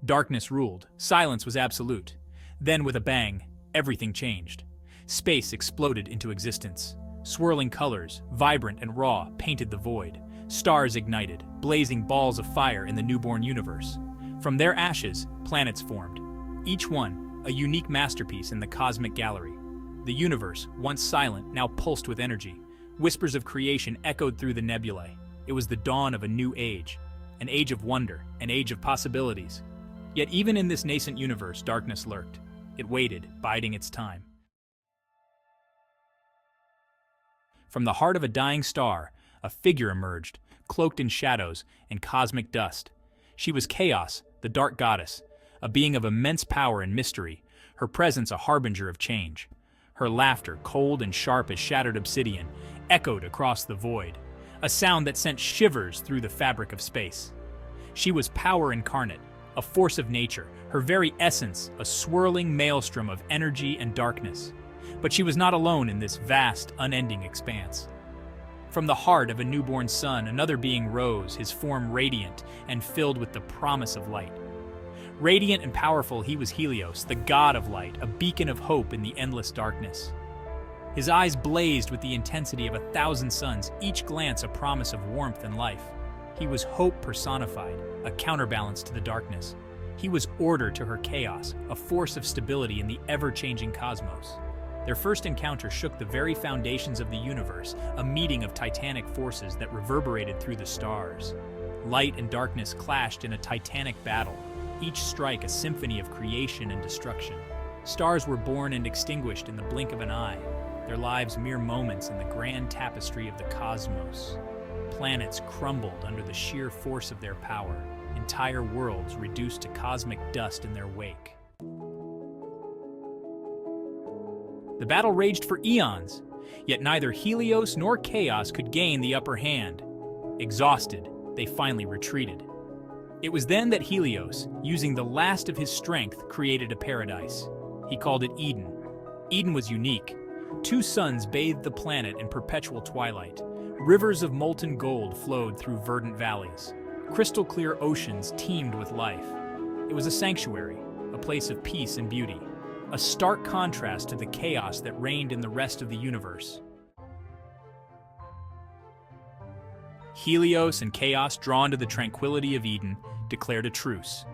Darkness ruled. Silence was absolute. Then, with a bang, everything changed. Space exploded into existence. Swirling colors, vibrant and raw, painted the void. Stars ignited, blazing balls of fire in the newborn universe. From their ashes, planets formed. Each one, a unique masterpiece in the cosmic gallery. The universe, once silent, now pulsed with energy. Whispers of creation echoed through the nebulae. It was the dawn of a new age. An age of wonder, an age of possibilities. Yet even in this nascent universe, darkness lurked. It waited, biding its time. From the heart of a dying star, a figure emerged, cloaked in shadows and cosmic dust. She was Chaos, the dark goddess, a being of immense power and mystery, her presence a harbinger of change. Her laughter, cold and sharp as shattered obsidian, echoed across the void, a sound that sent shivers through the fabric of space. She was power incarnate, a force of nature, her very essence a swirling maelstrom of energy and darkness. But she was not alone in this vast, unending expanse. From the heart of a newborn sun, another being rose, his form radiant and filled with the promise of light. Radiant and powerful, he was Helios, the god of light, a beacon of hope in the endless darkness. His eyes blazed with the intensity of 1,000 suns, each glance a promise of warmth and life. He was hope personified, a counterbalance to the darkness. He was order to her chaos, a force of stability in the ever-changing cosmos. Their first encounter shook the very foundations of the universe, a meeting of titanic forces that reverberated through the stars. Light and darkness clashed in a titanic battle, each strike a symphony of creation and destruction. Stars were born and extinguished in the blink of an eye, their lives mere moments in the grand tapestry of the cosmos. Planets crumbled under the sheer force of their power, entire worlds reduced to cosmic dust in their wake. The battle raged for eons, yet neither Helios nor Chaos could gain the upper hand. Exhausted, they finally retreated. It was then that Helios, using the last of his strength, created a paradise. He called it Eden. Eden was unique. 2 suns bathed the planet in perpetual twilight. Rivers of molten gold flowed through verdant valleys. Crystal-clear oceans teemed with life. It was a sanctuary, a place of peace and beauty, a stark contrast to the chaos that reigned in the rest of the universe. Helios and Chaos, drawn to the tranquility of Eden, declared a truce.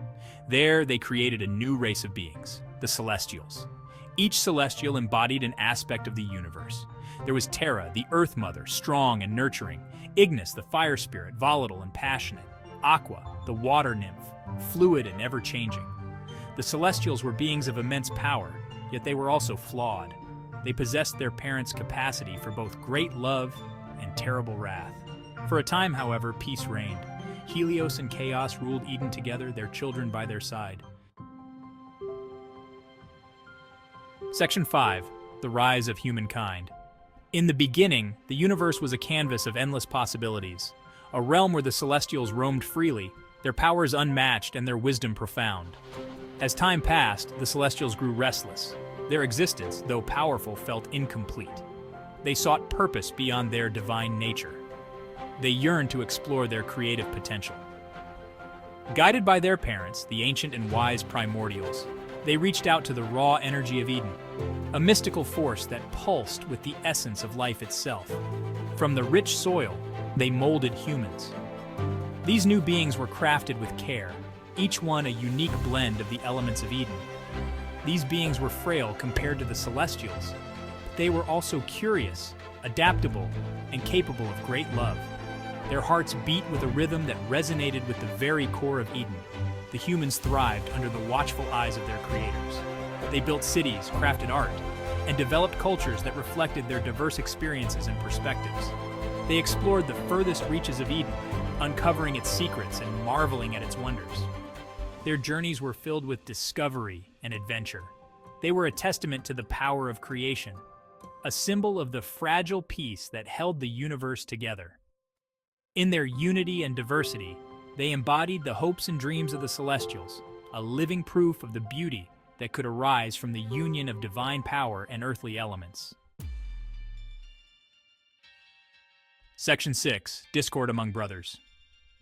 There, they created a new race of beings, the Celestials. Each Celestial embodied an aspect of the universe. There was Terra, the Earth Mother, strong and nurturing; Ignis, the fire spirit, volatile and passionate; Aqua, the water nymph, fluid and ever-changing. The Celestials were beings of immense power, yet they were also flawed. They possessed their parents' capacity for both great love and terrible wrath. For a time, however, peace reigned. Helios and Chaos ruled Eden together, their children by their side. Section 5. The Rise of Humankind. In the beginning, the universe was a canvas of endless possibilities, a realm where the Celestials roamed freely, their powers unmatched and their wisdom profound. As time passed, the Celestials grew restless. Their existence, though powerful, felt incomplete. They sought purpose beyond their divine nature. They yearned to explore their creative potential. Guided by their parents, the ancient and wise primordials, they reached out to the raw energy of Eden, a mystical force that pulsed with the essence of life itself. From the rich soil, they molded humans. These new beings were crafted with care, each one a unique blend of the elements of Eden. These beings were frail compared to the Celestials, but they were also curious, adaptable, and capable of great love. Their hearts beat with a rhythm that resonated with the very core of Eden. The humans thrived under the watchful eyes of their creators. They built cities, crafted art, and developed cultures that reflected their diverse experiences and perspectives. They explored the furthest reaches of Eden, uncovering its secrets and marveling at its wonders. Their journeys were filled with discovery and adventure. They were a testament to the power of creation, a symbol of the fragile peace that held the universe together. In their unity and diversity, they embodied the hopes and dreams of the Celestials, a living proof of the beauty that could arise from the union of divine power and earthly elements. Section 6. Discord among brothers.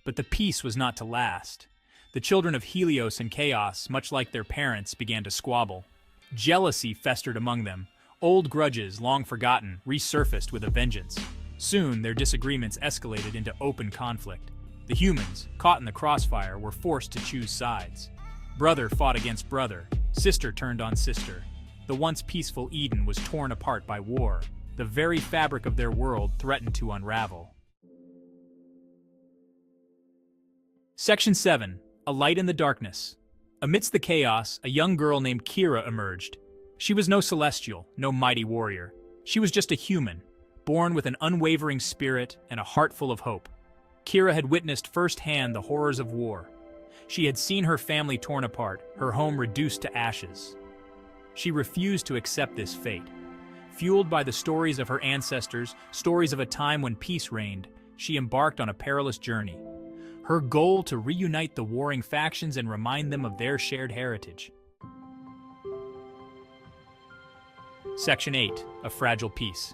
But the peace was not to last. The children of Helios and Chaos, much like their parents, began to squabble. Jealousy festered among them. Old grudges, long forgotten, resurfaced with a vengeance. Soon, their disagreements escalated into open conflict. The humans, caught in the crossfire, were forced to choose sides. Brother fought against brother. Sister turned on sister. The once peaceful Eden was torn apart by war. The very fabric of their world threatened to unravel. Section 7. A Light in the Darkness. Amidst the chaos, a young girl named Kira emerged. She was no celestial, no mighty warrior. She was just a human, born with an unwavering spirit and a heart full of hope. Kira had witnessed firsthand the horrors of war. She had seen her family torn apart, her home reduced to ashes. She refused to accept this fate. Fueled by the stories of her ancestors, stories of a time when peace reigned, she embarked on a perilous journey. Her goal to reunite the warring factions and remind them of their shared heritage. Section 8. A Fragile Peace.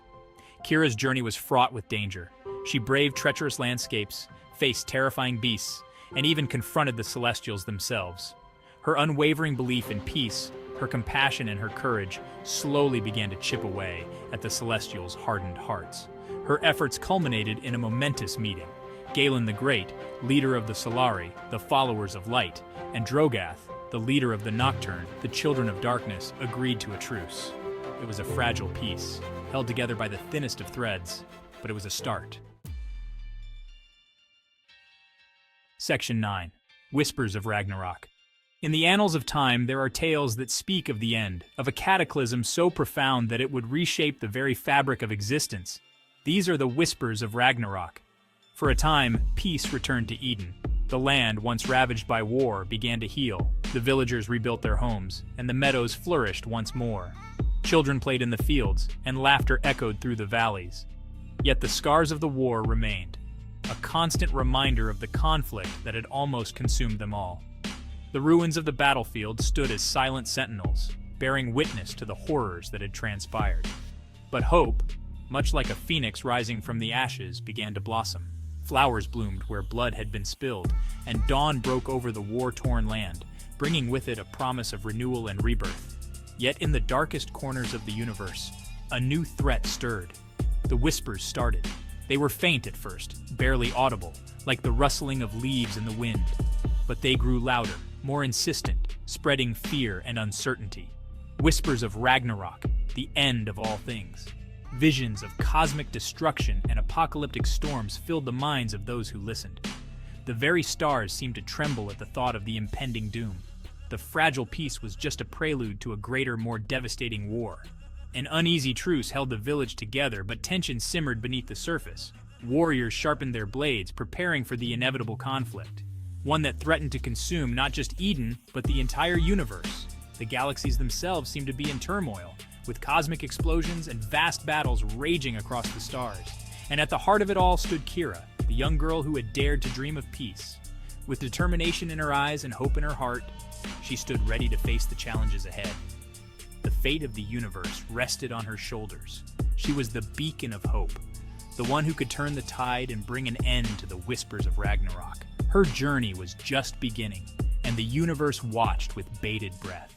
Kira's journey was fraught with danger. She braved treacherous landscapes, faced terrifying beasts, and even confronted the Celestials themselves. Her unwavering belief in peace, her compassion and her courage slowly began to chip away at the Celestials' hardened hearts. Her efforts culminated in a momentous meeting. Galen the Great, leader of the Solari, the followers of light, and Drogath, the leader of the Nocturne, the children of darkness, agreed to a truce. It was a fragile peace, held together by the thinnest of threads, but it was a start. Section 9. Whispers of Ragnarok. In the annals of time, there are tales that speak of the end, of a cataclysm so profound that it would reshape the very fabric of existence. These are the whispers of Ragnarok. For a time, peace returned to Eden. The land, once ravaged by war, began to heal. The villagers rebuilt their homes, and the meadows flourished once more. Children played in the fields, and laughter echoed through the valleys. Yet the scars of the war remained, a constant reminder of the conflict that had almost consumed them all. The ruins of the battlefield stood as silent sentinels, bearing witness to the horrors that had transpired. But hope, much like a phoenix rising from the ashes, began to blossom. Flowers bloomed where blood had been spilled, and dawn broke over the war-torn land, bringing with it a promise of renewal and rebirth. Yet in the darkest corners of the universe, a new threat stirred. The whispers started. They were faint at first, barely audible, like the rustling of leaves in the wind. But they grew louder, more insistent, spreading fear and uncertainty. Whispers of Ragnarok, the end of all things. Visions of cosmic destruction and apocalyptic storms filled the minds of those who listened. The very stars seemed to tremble at the thought of the impending doom. The fragile peace was just a prelude to a greater, more devastating war. An uneasy truce held the village together, but tension simmered beneath the surface. Warriors sharpened their blades, preparing for the inevitable conflict. One that threatened to consume not just Eden, but the entire universe. The galaxies themselves seemed to be in turmoil, with cosmic explosions and vast battles raging across the stars. And at the heart of it all stood Kira, the young girl who had dared to dream of peace. With determination in her eyes and hope in her heart, she stood ready to face the challenges ahead. The fate of the universe rested on her shoulders. She was the beacon of hope, the one who could turn the tide and bring an end to the whispers of Ragnarok. Her journey was just beginning, and the universe watched with bated breath.